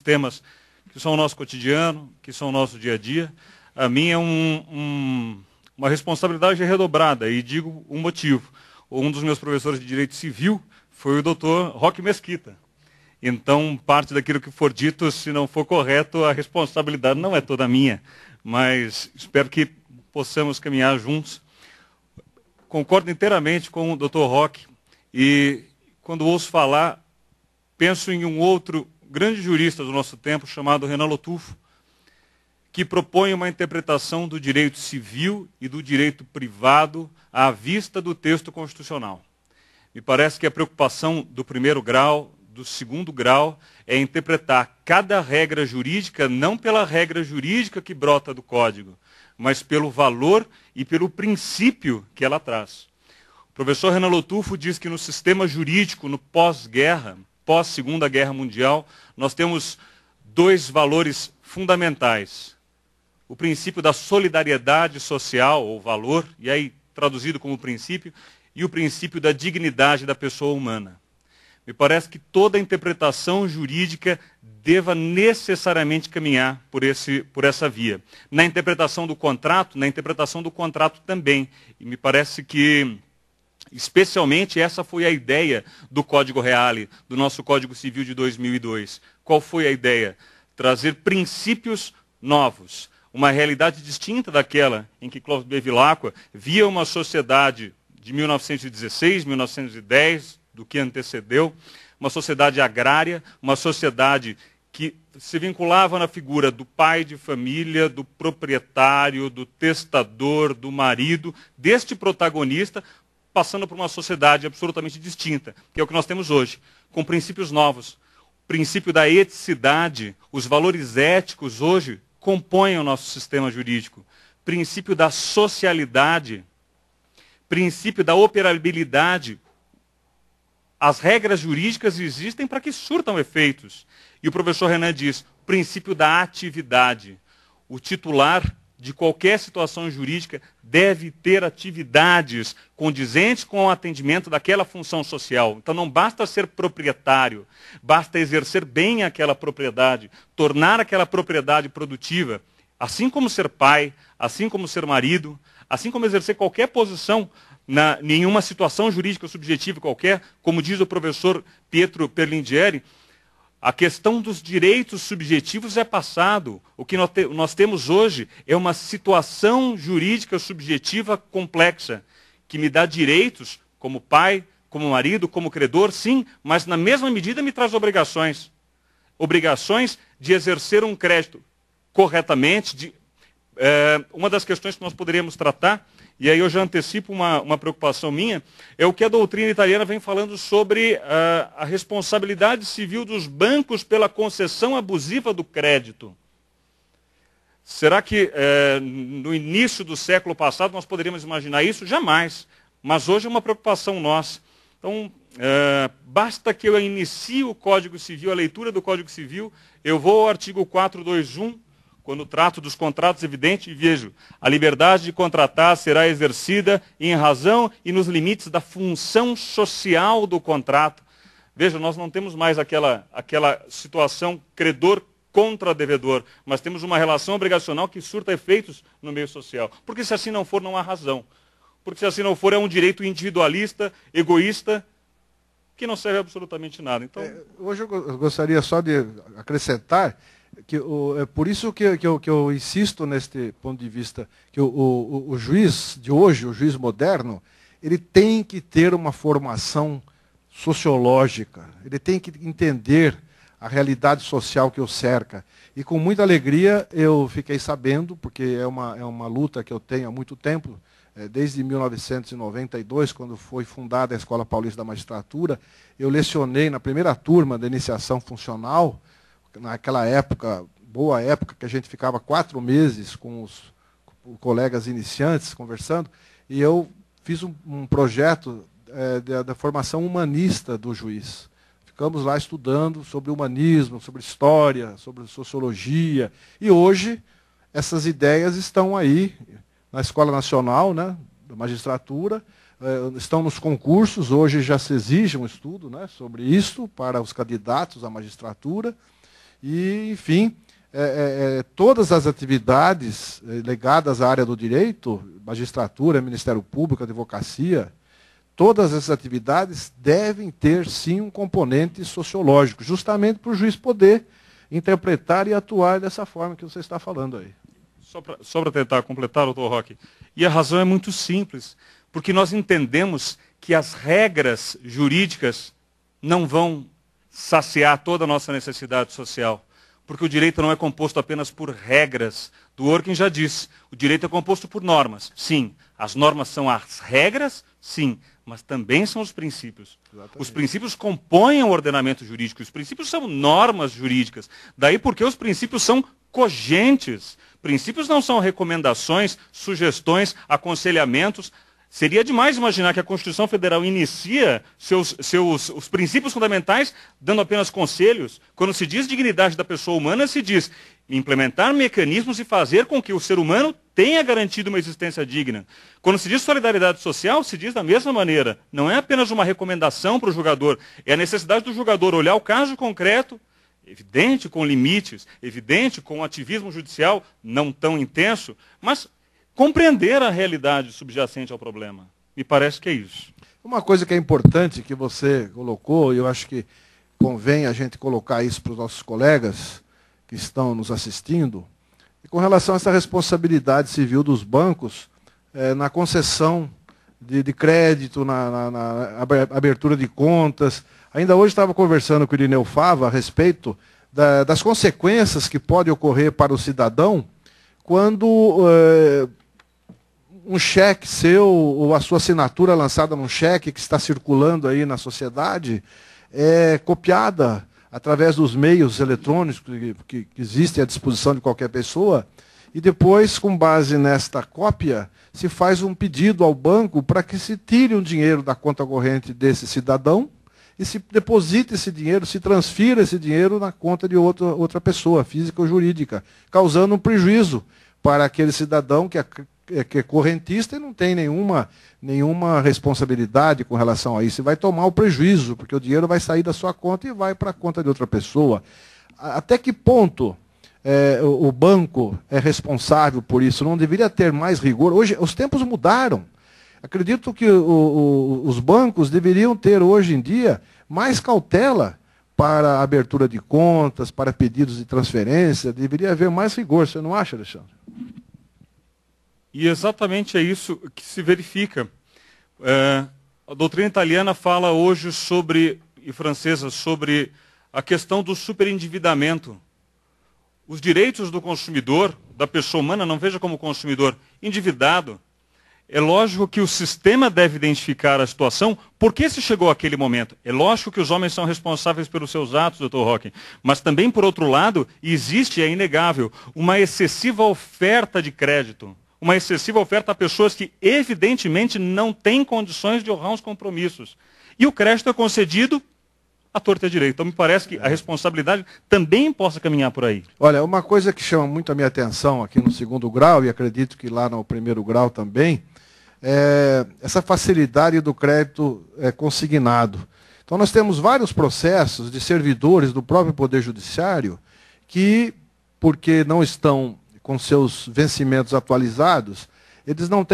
temas que são o nosso cotidiano, que são o nosso dia a dia. A minha é uma responsabilidade redobrada, e digo um motivo. Um dos meus professores de Direito Civil foi o doutor Roque Mesquita. Então, parte daquilo que for dito, se não for correto, a responsabilidade não é toda minha, mas espero que possamos caminhar juntos. Concordo inteiramente com o doutor Roque, e quando ouço falar, penso em um outro grande jurista do nosso tempo, chamado Renan Lotufo, que propõe uma interpretação do direito civil e do direito privado à vista do texto constitucional. Me parece que a preocupação do primeiro grau, do segundo grau, é interpretar cada regra jurídica não pela regra jurídica que brota do Código, mas pelo valor e pelo princípio que ela traz. O professor Renan Lotufo diz que no sistema jurídico, no pós-guerra, pós-Segunda Guerra Mundial, nós temos dois valores fundamentais. O princípio da solidariedade social, ou valor, e aí traduzido como princípio, e o princípio da dignidade da pessoa humana. Me parece que toda interpretação jurídica deva necessariamente caminhar por essa via. Na interpretação do contrato também. E me parece que, especialmente, essa foi a ideia do Código Reale, do nosso Código Civil de 2002. Qual foi a ideia? Trazer princípios novos. Uma realidade distinta daquela em que Clóvis Bevilacqua via uma sociedade de 1916, 1910, do que antecedeu, uma sociedade agrária, uma sociedade que se vinculava na figura do pai de família, do proprietário, do testador, do marido, deste protagonista, passando por uma sociedade absolutamente distinta, que é o que nós temos hoje, com princípios novos. O princípio da eticidade, os valores éticos hoje compõem o nosso sistema jurídico. Princípio da socialidade, princípio da operabilidade. As regras jurídicas existem para que surtam efeitos. E o professor Renan diz, princípio da atividade. O titular de qualquer situação jurídica deve ter atividades condizentes com o atendimento daquela função social. Então não basta ser proprietário, basta exercer bem aquela propriedade, tornar aquela propriedade produtiva, assim como ser pai, assim como ser marido, assim como exercer qualquer posição em uma situação jurídica subjetiva qualquer, como diz o professor Pietro Perlingieri. A questão dos direitos subjetivos é passado. O que nós temos hoje é uma situação jurídica subjetiva complexa, que me dá direitos como pai, como marido, como credor, sim, mas na mesma medida me traz obrigações. Obrigações de exercer um crédito corretamente. Uma das questões que nós poderíamos tratar, e aí eu já antecipo uma preocupação minha, é o que a doutrina italiana vem falando sobre a responsabilidade civil dos bancos pela concessão abusiva do crédito. Será que no início do século passado nós poderíamos imaginar isso? Jamais. Mas hoje é uma preocupação nossa. Então, basta que eu inicie o Código Civil, a leitura do Código Civil, eu vou ao artigo 421, quando trato dos contratos evidentes, e vejo, a liberdade de contratar será exercida em razão e nos limites da função social do contrato. Veja, nós não temos mais aquela situação credor contra devedor, mas temos uma relação obrigacional que surta efeitos no meio social. Porque se assim não for, não há razão. Porque se assim não for, é um direito individualista, egoísta, que não serve absolutamente nada. Então, hoje eu gostaria só de acrescentar que é por isso que eu insisto neste ponto de vista, que o juiz de hoje, o juiz moderno, ele tem que ter uma formação sociológica, ele tem que entender a realidade social que o cerca. E com muita alegria eu fiquei sabendo, porque é uma luta que eu tenho há muito tempo, desde 1992, quando foi fundada a Escola Paulista da Magistratura, eu lecionei na primeira turma da iniciação funcional, naquela época, boa época, que a gente ficava 4 meses com os colegas iniciantes conversando, e eu fiz um projeto da formação humanista do juiz. Ficamos lá estudando sobre humanismo, sobre história, sobre sociologia, e hoje essas ideias estão aí na Escola Nacional, né, da Magistratura, estão nos concursos, hoje já se exige um estudo, né, sobre isso para os candidatos à magistratura. E, enfim, todas as atividades ligadas à área do direito, magistratura, Ministério Público, advocacia, todas essas atividades devem ter, sim, um componente sociológico, justamente para o juiz poder interpretar e atuar dessa forma que você está falando aí. Só para tentar completar, doutor Roque, e a razão é muito simples, porque nós entendemos que as regras jurídicas não vão saciar toda a nossa necessidade social, porque o direito não é composto apenas por regras. Dworkin já disse, o direito é composto por normas. Sim, as normas são as regras, sim, mas também são os princípios. Exatamente. Os princípios compõem o ordenamento jurídico, os princípios são normas jurídicas. Daí porque os princípios são cogentes. Princípios não são recomendações, sugestões, aconselhamentos. Seria demais imaginar que a Constituição Federal inicia os princípios fundamentais dando apenas conselhos. Quando se diz dignidade da pessoa humana, se diz implementar mecanismos e fazer com que o ser humano tenha garantido uma existência digna. Quando se diz solidariedade social, se diz da mesma maneira. Não é apenas uma recomendação para o julgador, é a necessidade do julgador olhar o caso concreto, evidente com limites, evidente com um ativismo judicial não tão intenso, mas compreender a realidade subjacente ao problema. Me parece que é isso. Uma coisa que é importante que você colocou, e eu acho que convém a gente colocar isso para os nossos colegas que estão nos assistindo, é com relação a essa responsabilidade civil dos bancos na concessão de crédito, na abertura de contas. Ainda hoje estava conversando com o Irineu Fava a respeito das consequências que podem ocorrer para o cidadão quando um cheque seu, ou a sua assinatura lançada num cheque que está circulando aí na sociedade, é copiada através dos meios eletrônicos que existem à disposição de qualquer pessoa, e depois, com base nesta cópia, se faz um pedido ao banco para que se tire um dinheiro da conta corrente desse cidadão e se deposite esse dinheiro, se transfira esse dinheiro na conta de outra pessoa, física ou jurídica, causando um prejuízo para aquele cidadão que é correntista e não tem nenhuma responsabilidade com relação a isso. Você vai tomar o prejuízo, porque o dinheiro vai sair da sua conta e vai para a conta de outra pessoa. Até que ponto o banco é responsável por isso? Não deveria ter mais rigor? Hoje, os tempos mudaram. Acredito que os bancos deveriam ter, hoje em dia, mais cautela para a abertura de contas, para pedidos de transferência. Deveria haver mais rigor. Você não acha, Alexandre? E exatamente é isso que se verifica. A doutrina italiana fala hoje e francesa sobre a questão do superendividamento. Os direitos do consumidor, da pessoa humana, não veja como consumidor endividado. É lógico que o sistema deve identificar a situação, por que se chegou àquele momento. É lógico que os homens são responsáveis pelos seus atos, doutor Roque, mas também, por outro lado, existe, é inegável, uma excessiva oferta de crédito. Uma excessiva oferta a pessoas que, evidentemente, não têm condições de honrar os compromissos. E o crédito é concedido à torta e à direita. Então, me parece que a responsabilidade também possa caminhar por aí. Olha, uma coisa que chama muito a minha atenção aqui no 2º grau, e acredito que lá no 1º grau também, é essa facilidade do crédito consignado. Então, nós temos vários processos de servidores do próprio Poder Judiciário que, porque não estão com seus vencimentos atualizados, eles não têm